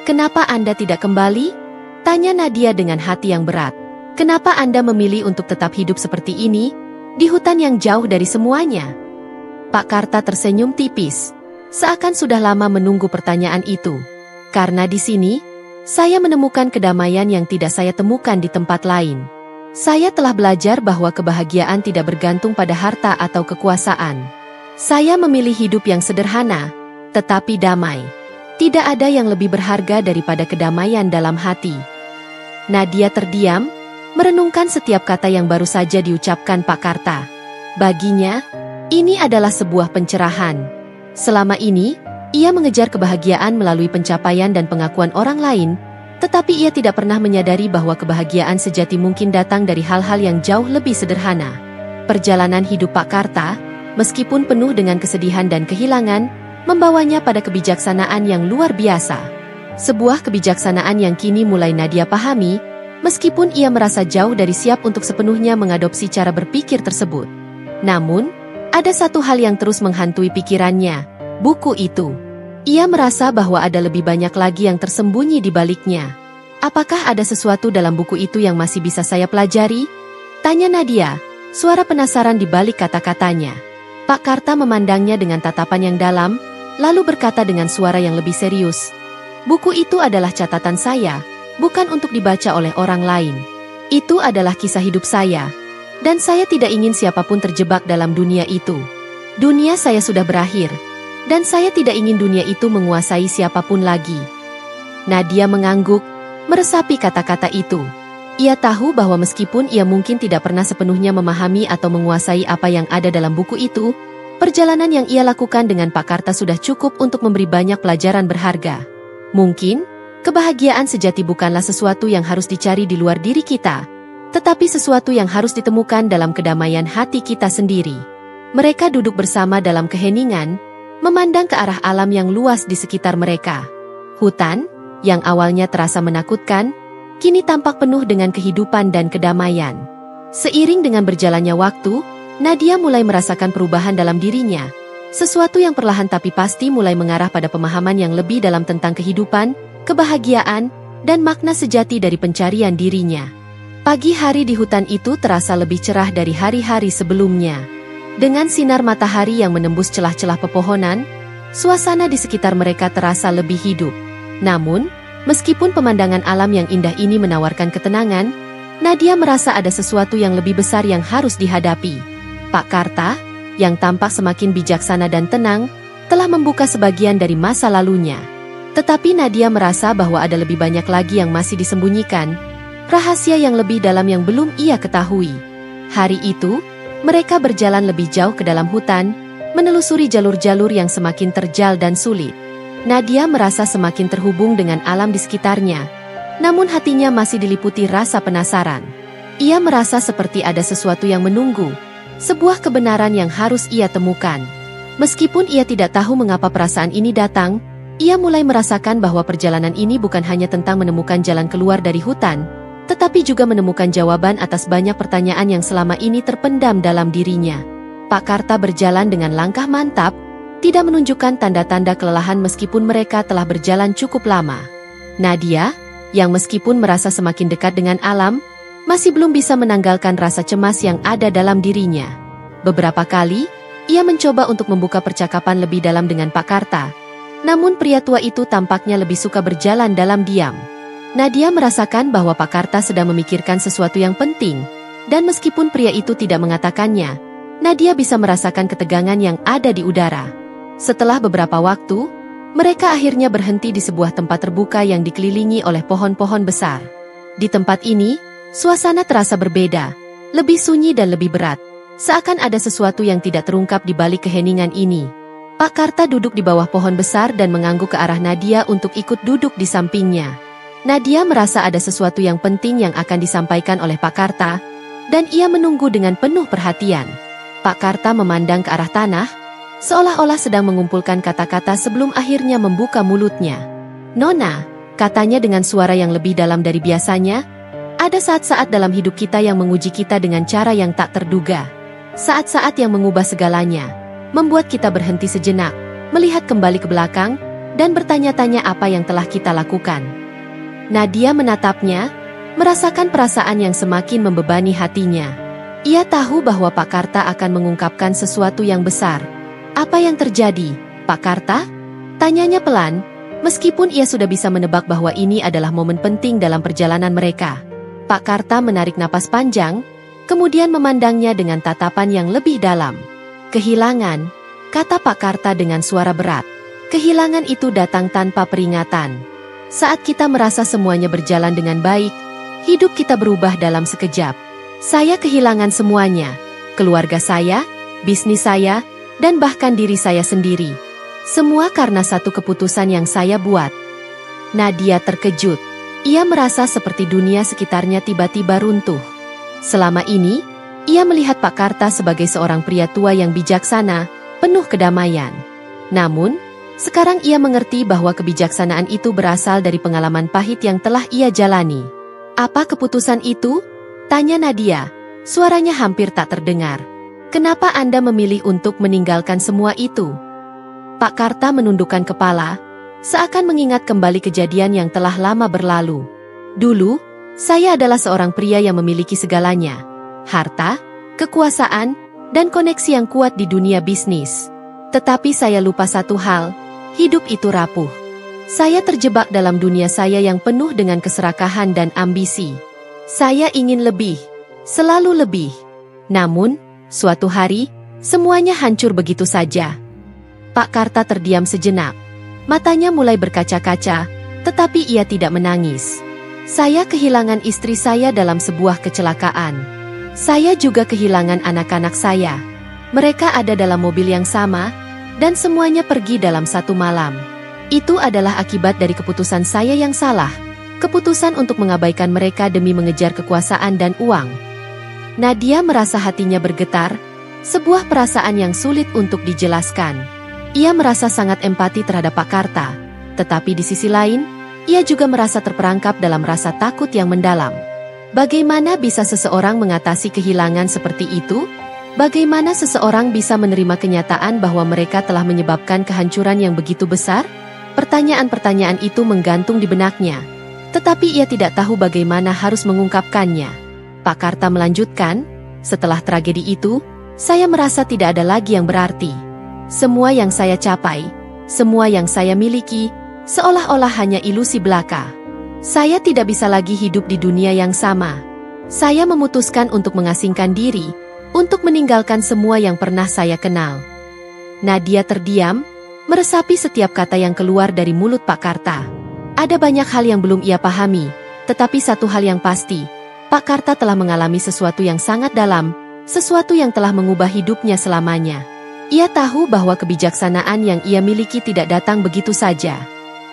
"Kenapa Anda tidak kembali?" tanya Nadia dengan hati yang berat. "Kenapa Anda memilih untuk tetap hidup seperti ini, di hutan yang jauh dari semuanya?" Pak Karta tersenyum tipis, seakan sudah lama menunggu pertanyaan itu. "Karena di sini, saya menemukan kedamaian yang tidak saya temukan di tempat lain. Saya telah belajar bahwa kebahagiaan tidak bergantung pada harta atau kekuasaan. Saya memilih hidup yang sederhana, tetapi damai. Tidak ada yang lebih berharga daripada kedamaian dalam hati." Nadia terdiam, merenungkan setiap kata yang baru saja diucapkan Pak Karta. Baginya, ini adalah sebuah pencerahan. Selama ini, ia mengejar kebahagiaan melalui pencapaian dan pengakuan orang lain, tetapi ia tidak pernah menyadari bahwa kebahagiaan sejati mungkin datang dari hal-hal yang jauh lebih sederhana. Perjalanan hidup Pak Karta, meskipun penuh dengan kesedihan dan kehilangan, membawanya pada kebijaksanaan yang luar biasa. Sebuah kebijaksanaan yang kini mulai Nadia pahami, meskipun ia merasa jauh dari siap untuk sepenuhnya mengadopsi cara berpikir tersebut. Namun, ada satu hal yang terus menghantui pikirannya, buku itu. Ia merasa bahwa ada lebih banyak lagi yang tersembunyi di baliknya. "Apakah ada sesuatu dalam buku itu yang masih bisa saya pelajari?" tanya Nadia, suara penasaran di balik kata-katanya. Pak Karta memandangnya dengan tatapan yang dalam, lalu berkata dengan suara yang lebih serius, "Buku itu adalah catatan saya, bukan untuk dibaca oleh orang lain. Itu adalah kisah hidup saya. Dan saya tidak ingin siapapun terjebak dalam dunia itu. Dunia saya sudah berakhir, dan saya tidak ingin dunia itu menguasai siapapun lagi." Nadia mengangguk, meresapi kata-kata itu. Ia tahu bahwa meskipun ia mungkin tidak pernah sepenuhnya memahami atau menguasai apa yang ada dalam buku itu, perjalanan yang ia lakukan dengan Pak Karta sudah cukup untuk memberi banyak pelajaran berharga. Mungkin, kebahagiaan sejati bukanlah sesuatu yang harus dicari di luar diri kita, tetapi sesuatu yang harus ditemukan dalam kedamaian hati kita sendiri. Mereka duduk bersama dalam keheningan, memandang ke arah alam yang luas di sekitar mereka. Hutan, yang awalnya terasa menakutkan, kini tampak penuh dengan kehidupan dan kedamaian. Seiring dengan berjalannya waktu, Nadia mulai merasakan perubahan dalam dirinya. Sesuatu yang perlahan tapi pasti mulai mengarah pada pemahaman yang lebih dalam tentang kehidupan, kebahagiaan, dan makna sejati dari pencarian dirinya. Pagi hari di hutan itu terasa lebih cerah dari hari-hari sebelumnya. Dengan sinar matahari yang menembus celah-celah pepohonan, suasana di sekitar mereka terasa lebih hidup. Namun, meskipun pemandangan alam yang indah ini menawarkan ketenangan, Nadia merasa ada sesuatu yang lebih besar yang harus dihadapi. Pak Karta, yang tampak semakin bijaksana dan tenang, telah membuka sebagian dari masa lalunya. Tetapi Nadia merasa bahwa ada lebih banyak lagi yang masih disembunyikan, rahasia yang lebih dalam yang belum ia ketahui. Hari itu, mereka berjalan lebih jauh ke dalam hutan, menelusuri jalur-jalur yang semakin terjal dan sulit. Nadia merasa semakin terhubung dengan alam di sekitarnya, namun hatinya masih diliputi rasa penasaran. Ia merasa seperti ada sesuatu yang menunggu, sebuah kebenaran yang harus ia temukan. Meskipun ia tidak tahu mengapa perasaan ini datang, ia mulai merasakan bahwa perjalanan ini bukan hanya tentang menemukan jalan keluar dari hutan, tetapi juga menemukan jawaban atas banyak pertanyaan yang selama ini terpendam dalam dirinya. Pak Karta berjalan dengan langkah mantap, tidak menunjukkan tanda-tanda kelelahan meskipun mereka telah berjalan cukup lama. Nadia, yang meskipun merasa semakin dekat dengan alam, masih belum bisa menanggalkan rasa cemas yang ada dalam dirinya. Beberapa kali, ia mencoba untuk membuka percakapan lebih dalam dengan Pak Karta, namun pria tua itu tampaknya lebih suka berjalan dalam diam. Nadia merasakan bahwa Pak Karta sedang memikirkan sesuatu yang penting, dan meskipun pria itu tidak mengatakannya, Nadia bisa merasakan ketegangan yang ada di udara. Setelah beberapa waktu, mereka akhirnya berhenti di sebuah tempat terbuka yang dikelilingi oleh pohon-pohon besar. Di tempat ini, suasana terasa berbeda, lebih sunyi dan lebih berat, seakan ada sesuatu yang tidak terungkap di balik keheningan ini. Pak Karta duduk di bawah pohon besar dan mengangguk ke arah Nadia untuk ikut duduk di sampingnya. Nadia merasa ada sesuatu yang penting yang akan disampaikan oleh Pak Karta, dan ia menunggu dengan penuh perhatian. Pak Karta memandang ke arah tanah, seolah-olah sedang mengumpulkan kata-kata sebelum akhirnya membuka mulutnya. "Nona," katanya dengan suara yang lebih dalam dari biasanya, Ada saat-saat dalam hidup kita yang menguji kita dengan cara yang tak terduga. Saat-saat yang mengubah segalanya, membuat kita berhenti sejenak, melihat kembali ke belakang, dan bertanya-tanya apa yang telah kita lakukan. Nadia menatapnya, merasakan perasaan yang semakin membebani hatinya. Ia tahu bahwa Pak Karta akan mengungkapkan sesuatu yang besar. Apa yang terjadi, Pak Karta? Tanyanya pelan, meskipun ia sudah bisa menebak bahwa ini adalah momen penting dalam perjalanan mereka. Pak Karta menarik napas panjang, kemudian memandangnya dengan tatapan yang lebih dalam. Kehilangan, kata Pak Karta dengan suara berat. Kehilangan itu datang tanpa peringatan. Saat kita merasa semuanya berjalan dengan baik, hidup kita berubah dalam sekejap. Saya kehilangan semuanya, keluarga saya, bisnis saya, dan bahkan diri saya sendiri. Semua karena satu keputusan yang saya buat. Nadia terkejut. Ia merasa seperti dunia sekitarnya tiba-tiba runtuh. Selama ini, ia melihat Pak Karta sebagai seorang pria tua yang bijaksana, penuh kedamaian. Namun, sekarang ia mengerti bahwa kebijaksanaan itu berasal dari pengalaman pahit yang telah ia jalani. Apa keputusan itu? Tanya Nadia. Suaranya hampir tak terdengar. Kenapa Anda memilih untuk meninggalkan semua itu? Pak Karta menundukkan kepala, seakan mengingat kembali kejadian yang telah lama berlalu. Dulu, saya adalah seorang pria yang memiliki segalanya. Harta, kekuasaan, dan koneksi yang kuat di dunia bisnis. Tetapi saya lupa satu hal, hidup itu rapuh. Saya terjebak dalam dunia saya yang penuh dengan keserakahan dan ambisi. Saya ingin lebih, selalu lebih. Namun, suatu hari, semuanya hancur begitu saja. Pak Karta terdiam sejenak. Matanya mulai berkaca-kaca, tetapi ia tidak menangis. Saya kehilangan istri saya dalam sebuah kecelakaan. Saya juga kehilangan anak-anak saya. Mereka ada dalam mobil yang sama, dan semuanya pergi dalam satu malam. Itu adalah akibat dari keputusan saya yang salah. Keputusan untuk mengabaikan mereka demi mengejar kekuasaan dan uang. Nadia merasa hatinya bergetar, sebuah perasaan yang sulit untuk dijelaskan. Ia merasa sangat empati terhadap Pak Karta, tetapi di sisi lain, ia juga merasa terperangkap dalam rasa takut yang mendalam. Bagaimana bisa seseorang mengatasi kehilangan seperti itu? Bagaimana seseorang bisa menerima kenyataan bahwa mereka telah menyebabkan kehancuran yang begitu besar? Pertanyaan-pertanyaan itu menggantung di benaknya, tetapi ia tidak tahu bagaimana harus mengungkapkannya. Pak Karta melanjutkan, setelah tragedi itu, saya merasa tidak ada lagi yang berarti. Semua yang saya capai, semua yang saya miliki, seolah-olah hanya ilusi belaka. Saya tidak bisa lagi hidup di dunia yang sama. Saya memutuskan untuk mengasingkan diri, untuk meninggalkan semua yang pernah saya kenal. Nadia terdiam, meresapi setiap kata yang keluar dari mulut Pak Karta. Ada banyak hal yang belum ia pahami, tetapi satu hal yang pasti, Pak Karta telah mengalami sesuatu yang sangat dalam, sesuatu yang telah mengubah hidupnya selamanya. Ia tahu bahwa kebijaksanaan yang ia miliki tidak datang begitu saja.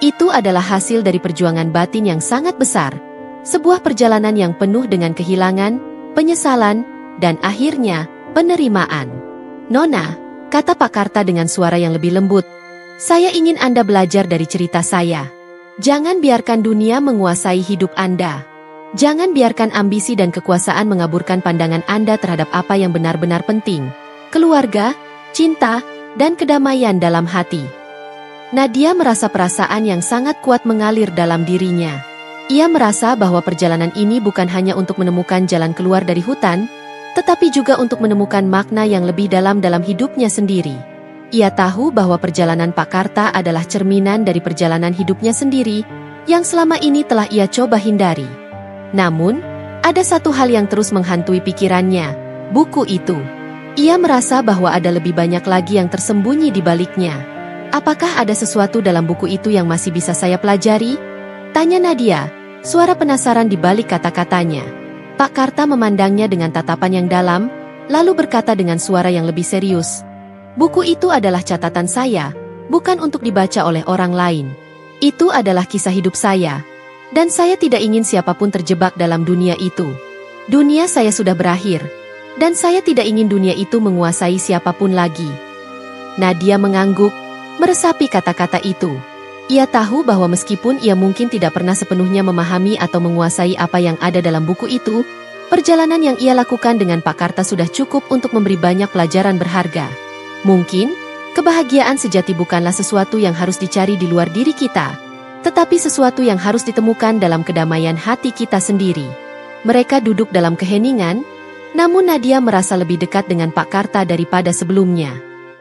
Itu adalah hasil dari perjuangan batin yang sangat besar, sebuah perjalanan yang penuh dengan kehilangan, penyesalan, dan akhirnya, penerimaan. Nona, kata Pak Karta dengan suara yang lebih lembut, saya ingin Anda belajar dari cerita saya. Jangan biarkan dunia menguasai hidup Anda. Jangan biarkan ambisi dan kekuasaan mengaburkan pandangan Anda terhadap apa yang benar-benar penting. Keluarga, cinta, dan kedamaian dalam hati. Nadia merasa perasaan yang sangat kuat mengalir dalam dirinya. Ia merasa bahwa perjalanan ini bukan hanya untuk menemukan jalan keluar dari hutan, tetapi juga untuk menemukan makna yang lebih dalam hidupnya sendiri. Ia tahu bahwa perjalanan Pak Karta adalah cerminan dari perjalanan hidupnya sendiri, yang selama ini telah ia coba hindari. Namun, ada satu hal yang terus menghantui pikirannya, buku itu. Ia merasa bahwa ada lebih banyak lagi yang tersembunyi di baliknya. Apakah ada sesuatu dalam buku itu yang masih bisa saya pelajari? Tanya Nadia, suara penasaran di balik kata-katanya. Pak Karta memandangnya dengan tatapan yang dalam, lalu berkata dengan suara yang lebih serius. Buku itu adalah catatan saya, bukan untuk dibaca oleh orang lain. Itu adalah kisah hidup saya, dan saya tidak ingin siapapun terjebak dalam dunia itu. Dunia saya sudah berakhir, dan saya tidak ingin dunia itu menguasai siapapun lagi. Nadia mengangguk, meresapi kata-kata itu. Ia tahu bahwa meskipun ia mungkin tidak pernah sepenuhnya memahami atau menguasai apa yang ada dalam buku itu, perjalanan yang ia lakukan dengan Pak Karta sudah cukup untuk memberi banyak pelajaran berharga. Mungkin, kebahagiaan sejati bukanlah sesuatu yang harus dicari di luar diri kita, tetapi sesuatu yang harus ditemukan dalam kedamaian hati kita sendiri. Mereka duduk dalam keheningan, namun Nadia merasa lebih dekat dengan Pak Karta daripada sebelumnya.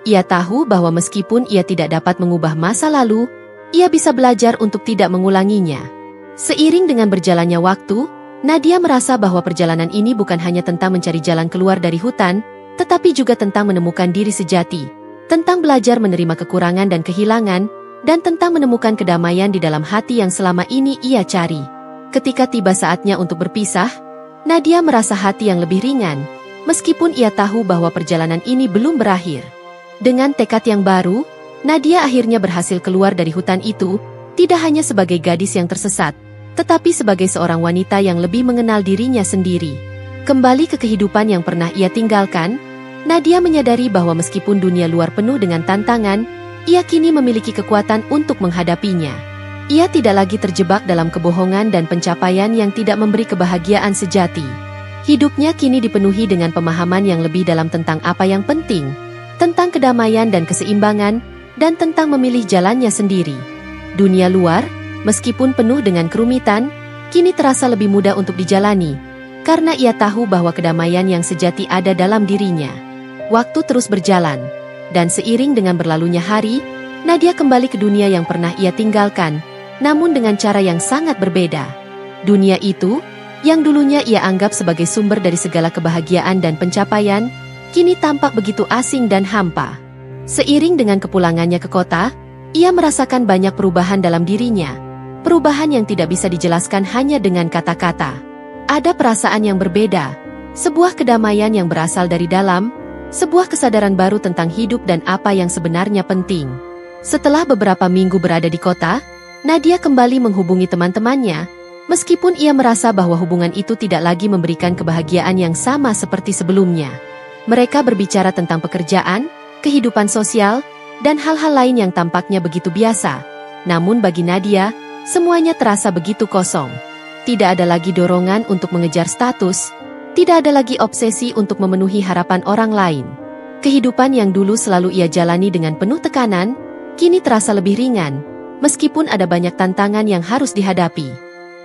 Ia tahu bahwa meskipun ia tidak dapat mengubah masa lalu, ia bisa belajar untuk tidak mengulanginya. Seiring dengan berjalannya waktu, Nadia merasa bahwa perjalanan ini bukan hanya tentang mencari jalan keluar dari hutan, tetapi juga tentang menemukan diri sejati, tentang belajar menerima kekurangan dan kehilangan, dan tentang menemukan kedamaian di dalam hati yang selama ini ia cari. Ketika tiba saatnya untuk berpisah, Nadia merasa hati yang lebih ringan, meskipun ia tahu bahwa perjalanan ini belum berakhir. Dengan tekad yang baru, Nadia akhirnya berhasil keluar dari hutan itu, tidak hanya sebagai gadis yang tersesat, tetapi sebagai seorang wanita yang lebih mengenal dirinya sendiri. Kembali ke kehidupan yang pernah ia tinggalkan, Nadia menyadari bahwa meskipun dunia luar penuh dengan tantangan, ia kini memiliki kekuatan untuk menghadapinya. Ia tidak lagi terjebak dalam kebohongan dan pencapaian yang tidak memberi kebahagiaan sejati. Hidupnya kini dipenuhi dengan pemahaman yang lebih dalam tentang apa yang penting, tentang kedamaian dan keseimbangan, dan tentang memilih jalannya sendiri. Dunia luar, meskipun penuh dengan kerumitan, kini terasa lebih mudah untuk dijalani, karena ia tahu bahwa kedamaian yang sejati ada dalam dirinya. Waktu terus berjalan, dan seiring dengan berlalunya hari, Nadia kembali ke dunia yang pernah ia tinggalkan, namun dengan cara yang sangat berbeda. Dunia itu, yang dulunya ia anggap sebagai sumber dari segala kebahagiaan dan pencapaian, kini tampak begitu asing dan hampa. Seiring dengan kepulangannya ke kota, ia merasakan banyak perubahan dalam dirinya. Perubahan yang tidak bisa dijelaskan hanya dengan kata-kata. Ada perasaan yang berbeda, sebuah kedamaian yang berasal dari dalam, sebuah kesadaran baru tentang hidup dan apa yang sebenarnya penting. Setelah beberapa minggu berada di kota, Nadia kembali menghubungi teman-temannya, meskipun ia merasa bahwa hubungan itu tidak lagi memberikan kebahagiaan yang sama seperti sebelumnya. Mereka berbicara tentang pekerjaan, kehidupan sosial, dan hal-hal lain yang tampaknya begitu biasa. Namun bagi Nadia, semuanya terasa begitu kosong. Tidak ada lagi dorongan untuk mengejar status, tidak ada lagi obsesi untuk memenuhi harapan orang lain. Kehidupan yang dulu selalu ia jalani dengan penuh tekanan, kini terasa lebih ringan, meskipun ada banyak tantangan yang harus dihadapi.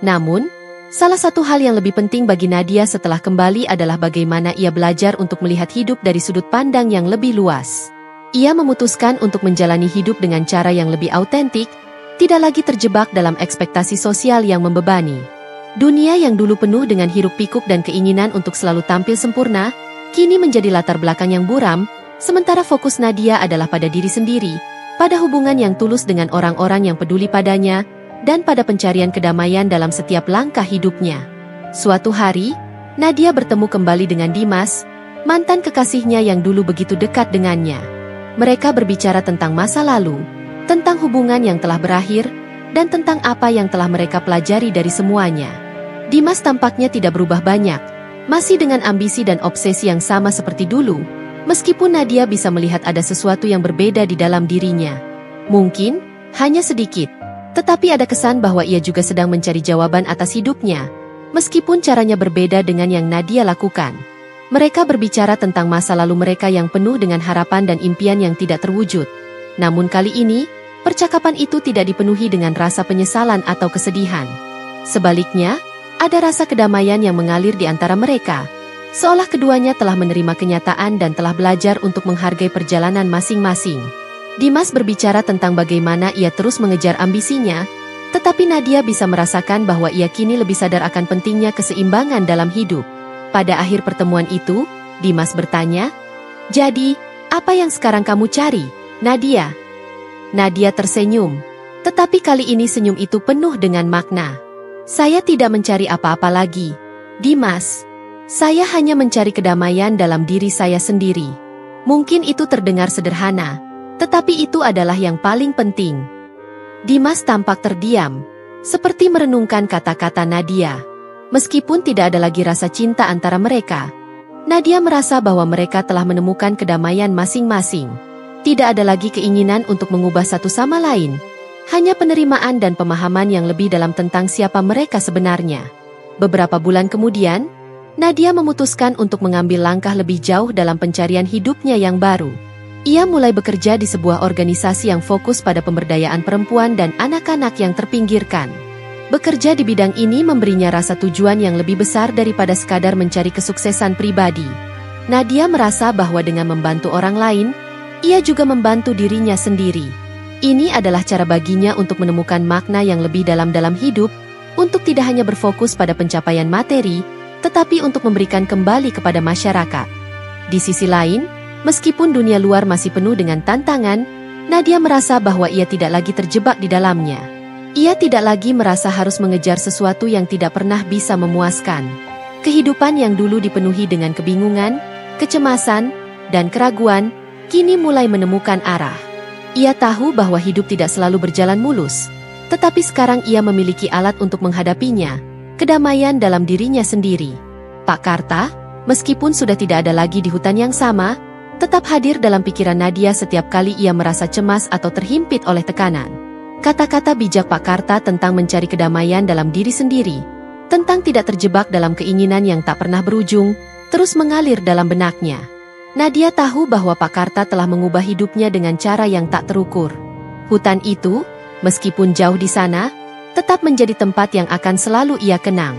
Namun, salah satu hal yang lebih penting bagi Nadia setelah kembali adalah bagaimana ia belajar untuk melihat hidup dari sudut pandang yang lebih luas. Ia memutuskan untuk menjalani hidup dengan cara yang lebih autentik, tidak lagi terjebak dalam ekspektasi sosial yang membebani. Dunia yang dulu penuh dengan hiruk-pikuk dan keinginan untuk selalu tampil sempurna, kini menjadi latar belakang yang buram, sementara fokus Nadia adalah pada diri sendiri, pada hubungan yang tulus dengan orang-orang yang peduli padanya, dan pada pencarian kedamaian dalam setiap langkah hidupnya. Suatu hari, Nadia bertemu kembali dengan Dimas, mantan kekasihnya yang dulu begitu dekat dengannya. Mereka berbicara tentang masa lalu, tentang hubungan yang telah berakhir, dan tentang apa yang telah mereka pelajari dari semuanya. Dimas tampaknya tidak berubah banyak, masih dengan ambisi dan obsesi yang sama seperti dulu, meskipun Nadia bisa melihat ada sesuatu yang berbeda di dalam dirinya. Mungkin, hanya sedikit, tetapi ada kesan bahwa ia juga sedang mencari jawaban atas hidupnya, meskipun caranya berbeda dengan yang Nadia lakukan. Mereka berbicara tentang masa lalu mereka yang penuh dengan harapan dan impian yang tidak terwujud. Namun kali ini, percakapan itu tidak dipenuhi dengan rasa penyesalan atau kesedihan. Sebaliknya, ada rasa kedamaian yang mengalir di antara mereka, seolah keduanya telah menerima kenyataan dan telah belajar untuk menghargai perjalanan masing-masing. Dimas berbicara tentang bagaimana ia terus mengejar ambisinya, tetapi Nadia bisa merasakan bahwa ia kini lebih sadar akan pentingnya keseimbangan dalam hidup. Pada akhir pertemuan itu, Dimas bertanya, "Jadi, apa yang sekarang kamu cari, Nadia?" Nadia tersenyum, tetapi kali ini senyum itu penuh dengan makna. "Saya tidak mencari apa-apa lagi, Dimas. Saya hanya mencari kedamaian dalam diri saya sendiri. Mungkin itu terdengar sederhana, tetapi itu adalah yang paling penting." Dimas tampak terdiam, seperti merenungkan kata-kata Nadia. Meskipun tidak ada lagi rasa cinta antara mereka, Nadia merasa bahwa mereka telah menemukan kedamaian masing-masing. Tidak ada lagi keinginan untuk mengubah satu sama lain, Hanya penerimaan dan pemahaman yang lebih dalam tentang siapa mereka sebenarnya. Beberapa bulan kemudian, Nadia memutuskan untuk mengambil langkah lebih jauh dalam pencarian hidupnya yang baru. Ia mulai bekerja di sebuah organisasi yang fokus pada pemberdayaan perempuan dan anak-anak yang terpinggirkan. Bekerja di bidang ini memberinya rasa tujuan yang lebih besar daripada sekadar mencari kesuksesan pribadi. Nadia merasa bahwa dengan membantu orang lain, ia juga membantu dirinya sendiri. Ini adalah cara baginya untuk menemukan makna yang lebih dalam hidup, untuk tidak hanya berfokus pada pencapaian materi, tetapi untuk memberikan kembali kepada masyarakat. Di sisi lain, meskipun dunia luar masih penuh dengan tantangan, Nadia merasa bahwa ia tidak lagi terjebak di dalamnya. Ia tidak lagi merasa harus mengejar sesuatu yang tidak pernah bisa memuaskan. Kehidupan yang dulu dipenuhi dengan kebingungan, kecemasan, dan keraguan, kini mulai menemukan arah. Ia tahu bahwa hidup tidak selalu berjalan mulus, tetapi sekarang ia memiliki alat untuk menghadapinya, kedamaian dalam dirinya sendiri. Pak Karta, meskipun sudah tidak ada lagi di hutan yang sama, tetap hadir dalam pikiran Nadia setiap kali ia merasa cemas atau terhimpit oleh tekanan. Kata-kata bijak Pak Karta tentang mencari kedamaian dalam diri sendiri, tentang tidak terjebak dalam keinginan yang tak pernah berujung, terus mengalir dalam benaknya. Nadia tahu bahwa Pak Karta telah mengubah hidupnya dengan cara yang tak terukur. Hutan itu, meskipun jauh di sana, tetap menjadi tempat yang akan selalu ia kenang.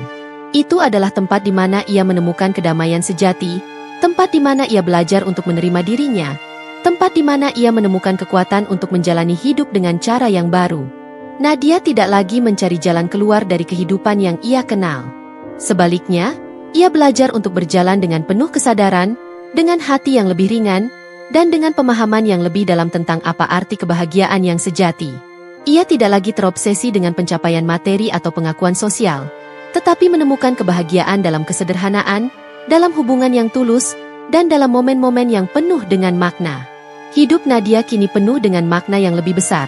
Itu adalah tempat di mana ia menemukan kedamaian sejati, tempat di mana ia belajar untuk menerima dirinya, tempat di mana ia menemukan kekuatan untuk menjalani hidup dengan cara yang baru. Nadia tidak lagi mencari jalan keluar dari kehidupan yang ia kenal. Sebaliknya, ia belajar untuk berjalan dengan penuh kesadaran, dengan hati yang lebih ringan, dan dengan pemahaman yang lebih dalam tentang apa arti kebahagiaan yang sejati. Ia tidak lagi terobsesi dengan pencapaian materi atau pengakuan sosial, tetapi menemukan kebahagiaan dalam kesederhanaan, dalam hubungan yang tulus, dan dalam momen-momen yang penuh dengan makna. Hidup Nadia kini penuh dengan makna yang lebih besar,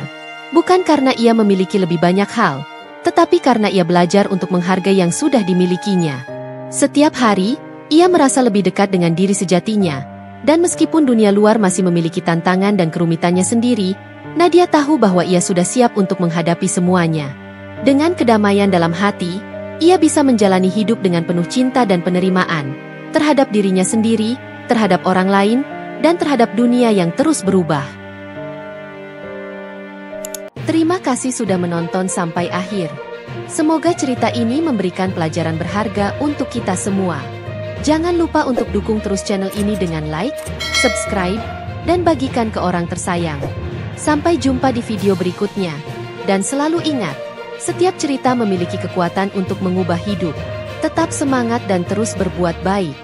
bukan karena ia memiliki lebih banyak hal, tetapi karena ia belajar untuk menghargai yang sudah dimilikinya. Setiap hari, ia merasa lebih dekat dengan diri sejatinya, dan meskipun dunia luar masih memiliki tantangan dan kerumitannya sendiri, Nadia tahu bahwa ia sudah siap untuk menghadapi semuanya. Dengan kedamaian dalam hati, ia bisa menjalani hidup dengan penuh cinta dan penerimaan, terhadap dirinya sendiri, terhadap orang lain, dan terhadap dunia yang terus berubah. Terima kasih sudah menonton sampai akhir. Semoga cerita ini memberikan pelajaran berharga untuk kita semua. Jangan lupa untuk dukung terus channel ini dengan like, subscribe, dan bagikan ke orang tersayang. Sampai jumpa di video berikutnya. Dan selalu ingat, setiap cerita memiliki kekuatan untuk mengubah hidup. Tetap semangat dan terus berbuat baik.